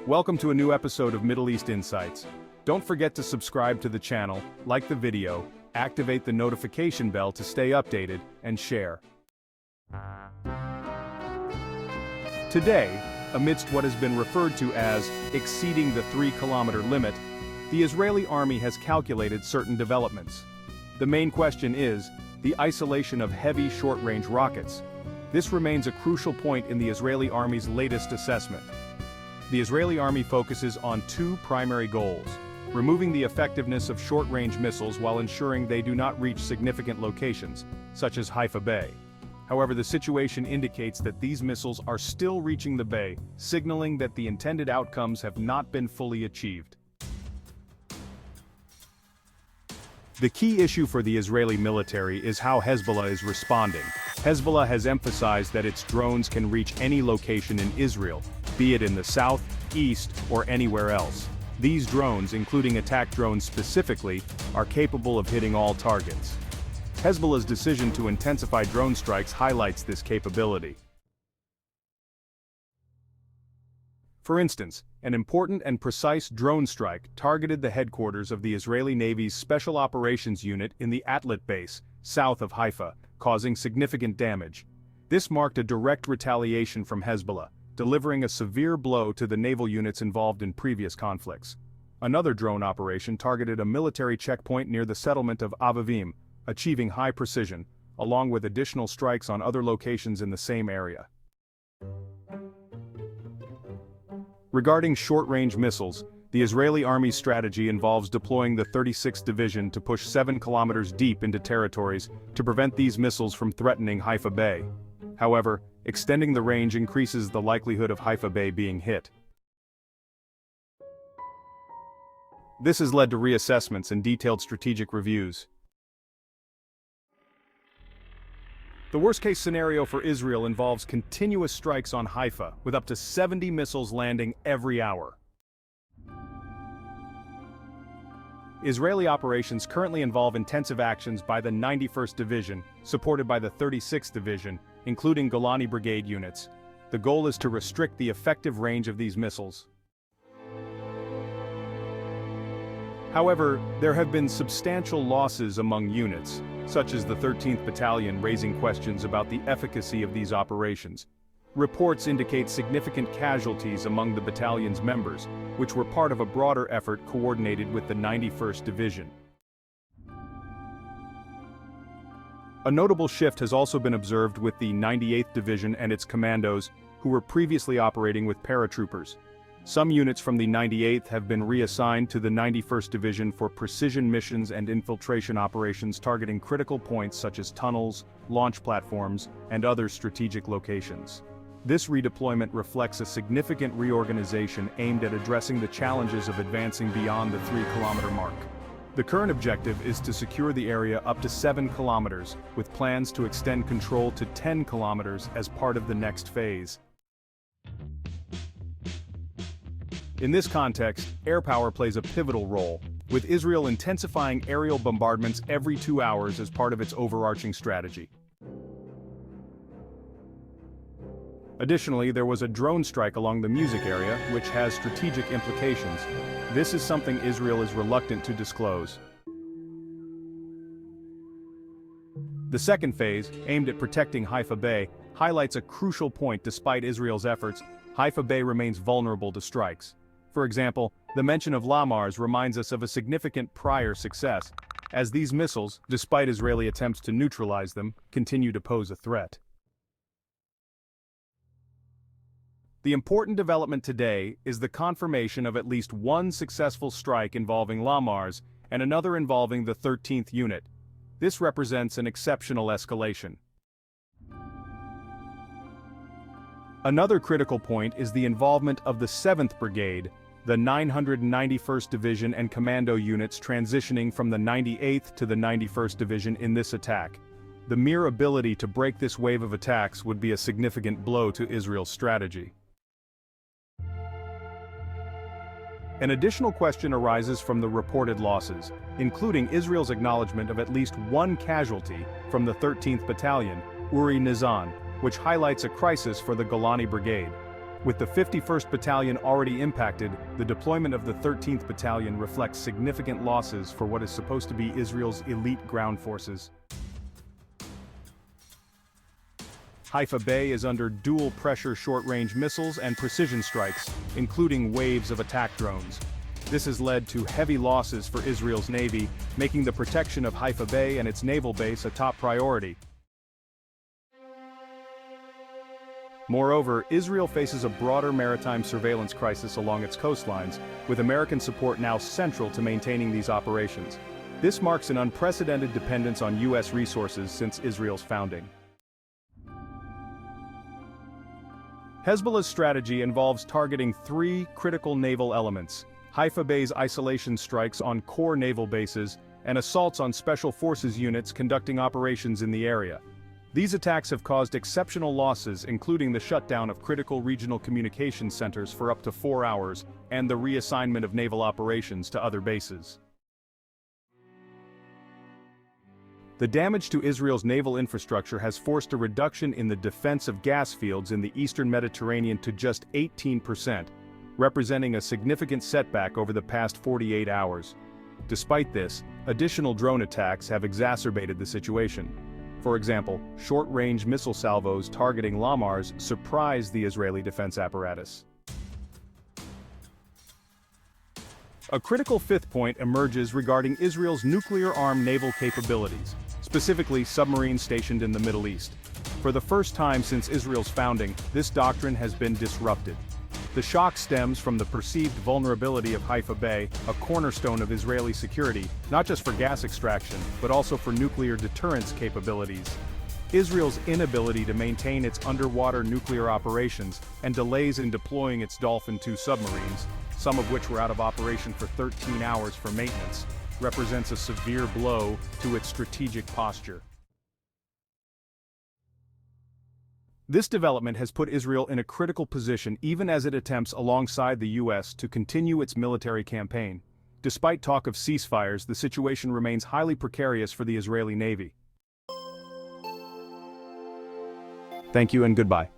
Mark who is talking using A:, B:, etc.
A: Welcome to a new episode of Middle East Insights. Don't forget to subscribe to the channel, like the video, activate the notification bell to stay updated, and share. Today, amidst what has been referred to as exceeding the 3-kilometer limit, the Israeli army has calculated certain developments. The main question is the isolation of heavy short-range rockets. This remains a crucial point in the Israeli army's latest assessment. The Israeli army focuses on two primary goals: removing the effectiveness of short-range missiles while ensuring they do not reach significant locations, such as Haifa Bay. However, the situation indicates that these missiles are still reaching the bay, signaling that the intended outcomes have not been fully achieved. The key issue for the Israeli military is how Hezbollah is responding. Hezbollah has emphasized that its drones can reach any location in Israel, be it in the south, east, or anywhere else. These drones, including attack drones specifically, are capable of hitting all targets. Hezbollah's decision to intensify drone strikes highlights this capability. For instance, an important and precise drone strike targeted the headquarters of the Israeli Navy's Special Operations Unit in the Atlit base, south of Haifa, causing significant damage. This marked a direct retaliation from Hezbollah, delivering a severe blow to the naval units involved in previous conflicts. Another drone operation targeted a military checkpoint near the settlement of Avavim, achieving high precision, along with additional strikes on other locations in the same area. Regarding short-range missiles, the Israeli Army's strategy involves deploying the 36th Division to push 7 kilometers deep into territories to prevent these missiles from threatening Haifa Bay. However, extending the range increases the likelihood of Haifa Bay being hit. This has led to reassessments and detailed strategic reviews. The worst-case scenario for Israel involves continuous strikes on Haifa, with up to 70 missiles landing every hour. Israeli operations currently involve intensive actions by the 91st Division, supported by the 36th Division, including Golani Brigade units. The goal is to restrict the effective range of these missiles. However, there have been substantial losses among units, such as the 13th Battalion, raising questions about the efficacy of these operations. Reports indicate significant casualties among the battalion's members, which were part of a broader effort coordinated with the 91st Division. A notable shift has also been observed with the 98th Division and its commandos, who were previously operating with paratroopers. Some units from the 98th have been reassigned to the 91st Division for precision missions and infiltration operations targeting critical points such as tunnels, launch platforms, and other strategic locations. This redeployment reflects a significant reorganization aimed at addressing the challenges of advancing beyond the 3-kilometer mark. The current objective is to secure the area up to 7 kilometers, with plans to extend control to 10 kilometers as part of the next phase. In this context, air power plays a pivotal role, with Israel intensifying aerial bombardments every 2 hours as part of its overarching strategy. Additionally, there was a drone strike along the music area, which has strategic implications. This is something Israel is reluctant to disclose. The second phase, aimed at protecting Haifa Bay, highlights a crucial point. Despite Israel's efforts, Haifa Bay remains vulnerable to strikes. For example, the mention of LAMARS reminds us of a significant prior success, as these missiles, despite Israeli attempts to neutralize them, continue to pose a threat. The important development today is the confirmation of at least one successful strike involving LAMARS and another involving the 13th Unit. This represents an exceptional escalation. Another critical point is the involvement of the 7th Brigade, the 991st Division and commando units transitioning from the 98th to the 91st Division in this attack. The mere ability to break this wave of attacks would be a significant blow to Israel's strategy. An additional question arises from the reported losses, including Israel's acknowledgement of at least one casualty from the 13th Battalion, Uri Nizan, which highlights a crisis for the Golani Brigade. With the 51st Battalion already impacted, the deployment of the 13th Battalion reflects significant losses for what is supposed to be Israel's elite ground forces. Haifa Bay is under dual-pressure short-range missiles and precision strikes, including waves of attack drones. This has led to heavy losses for Israel's Navy, making the protection of Haifa Bay and its naval base a top priority. Moreover, Israel faces a broader maritime surveillance crisis along its coastlines, with American support now central to maintaining these operations. This marks an unprecedented dependence on U.S. resources since Israel's founding. Hezbollah's strategy involves targeting three critical naval elements: Haifa Bay's isolation strikes on core naval bases, and assaults on special forces units conducting operations in the area. These attacks have caused exceptional losses, including the shutdown of critical regional communications centers for up to 4 hours, and the reassignment of naval operations to other bases. The damage to Israel's naval infrastructure has forced a reduction in the defense of gas fields in the eastern Mediterranean to just 18%, representing a significant setback over the past 48 hours. Despite this, additional drone attacks have exacerbated the situation. For example, short-range missile salvos targeting LAMARs surprised the Israeli defense apparatus. A critical fifth point emerges regarding Israel's nuclear-armed naval capabilities, specifically submarines stationed in the Middle East. For the first time since Israel's founding, this doctrine has been disrupted. The shock stems from the perceived vulnerability of Haifa Bay, a cornerstone of Israeli security, not just for gas extraction, but also for nuclear deterrence capabilities. Israel's inability to maintain its underwater nuclear operations and delays in deploying its Dolphin II submarines, some of which were out of operation for 13 hours for maintenance, represents a severe blow to its strategic posture. This development has put Israel in a critical position even as it attempts alongside the U.S. to continue its military campaign. Despite talk of ceasefires, the situation remains highly precarious for the Israeli Navy. Thank you and goodbye.